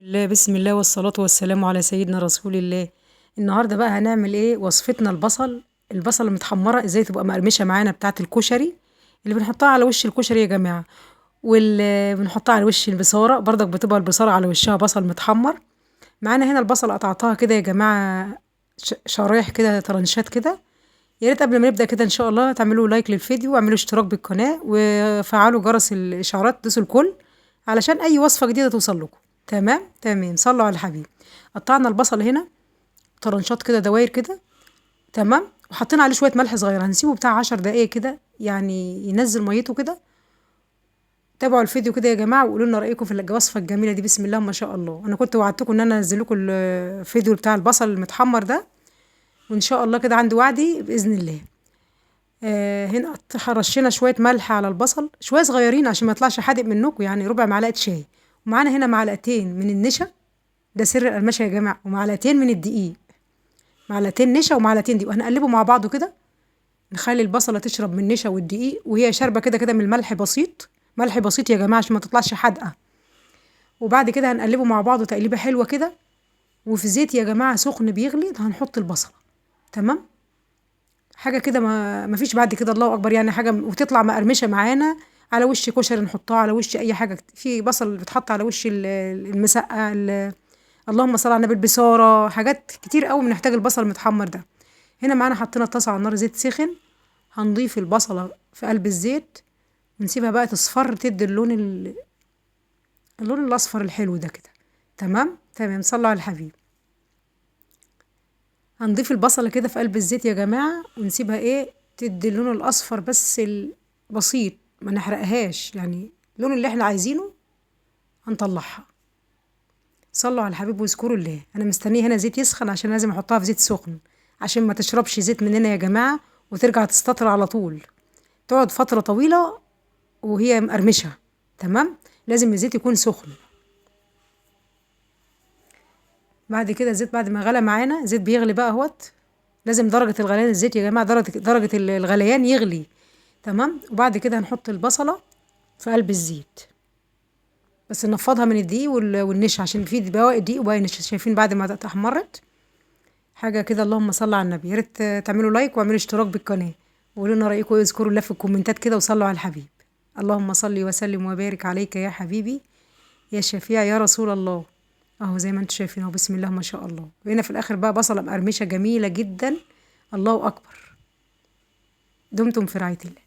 الله بسم الله والصلاة والسلام على سيدنا رسول الله. النهارده بقى هنعمل ايه؟ وصفتنا البصل المتحمرة ازاي تبقى مقرمشة معانا بتاعة الكشري اللي بنحطها على وش الكشري يا جماعة، واللي بنحطها على وش البصارة برضك بتبقى البصارة على وشها بصل متحمر. معانا هنا البصل قطعتها كده يا جماعة شرايح كده طرنشات كده. يا ريت قبل ما نبدأ كده ان شاء الله تعملوا لايك للفيديو واعملوا اشتراك بالقناة وفعلوا جرس الاشعارات، دوسوا الكل علشان اي وصفة جديدة توصل لكم. تمام صلوا على الحبيب. قطعنا البصل هنا طرنشات كده دواير كده. تمام، وحطينا عليه شويه ملح صغير، هنسيبه بتاع 10 دقايق كده يعني ينزل ميته كده. تابعوا الفيديو كده يا جماعه وقولوا لنا رايكم في الوصفه الجميله دي. بسم الله ما شاء الله. انا كنت وعدتكم ان انا انزل لكم الفيديو بتاع البصل المتحمر ده، وان شاء الله كده عندي وعدي باذن الله. هنا رشينا شويه ملح على البصل شويه صغيرين عشان ما يطلعش حادق منكم، يعني ربع معلقه شاي. ومعانا هنا معلقتين من النشا، ده سر القرمشه يا جماعه، ومعلقتين من الدقيق، معلقتين نشا ومعلقتين دقيق، وهنقلبه مع بعضه كده. نخلي البصله تشرب من النشا والدقيق وهي شاربه كده كده من الملح بسيط، ملح بسيط يا جماعه عشان ما تطلعش حادقه. وبعد كده هنقلبه مع بعضه تقليبه حلوه كده، وفي زيت يا جماعه سخن بيغلي هنحط البصله. تمام، حاجه كده ما فيش بعد كده، الله اكبر، يعني حاجه وتطلع مقرمشه معانا على وش كشري، نحطها على وش اي حاجه في بصل بتحط على وش المسقه اللهم صل على النبي، البصاره، حاجات كتير قوي بنحتاج البصل المتحمر ده. هنا معانا حطينا الطاسه على النار، زيت سخن، هنضيف البصله في قلب الزيت ونسيبها بقى تصفر تدي اللون الاصفر الحلو ده كده. تمام صلوا على الحبيب. هنضيف البصله كده في قلب الزيت يا جماعه ونسيبها تدي اللون الاصفر بس البسيط، ما نحرقهاش، يعني اللون اللي احنا عايزينه هنطلعها. صلوا على الحبيب واذكروا الله. انا مستنيه هنا زيت يسخن عشان لازم احطها في زيت سخن عشان ما تشربش زيت مننا يا جماعه وترجع تستطر على طول، تقعد فتره طويله وهي مقرمشه. تمام، لازم الزيت يكون سخن. بعد كده الزيت بعد ما غلى معانا، زيت بيغلي بقى اهوت، لازم درجه الغليان الزيت يا جماعه درجه الغليان يغلي. تمام، وبعد كده هنحط البصله في قلب الزيت، بس نفضها من الدقيق والنشا عشان في بواقي دقيق وبواقي نشا. شايفين بعد ما اتحمرت حاجه كده، اللهم صل على النبي. يا ريت تعملوا لايك واعملوا اشتراك بالقناه وقولوا لنا رايكم واذكروا الله في الكومنتات كده وصلوا على الحبيب. اللهم صل وسلم وبارك عليك يا حبيبي يا شفيع يا رسول الله. اهو زي ما انتم شايفين اهو، بسم الله ما شاء الله. وهنا في الاخر بقى بصله مقرمشه جميله جدا، الله اكبر. دمتم في رعايه الله.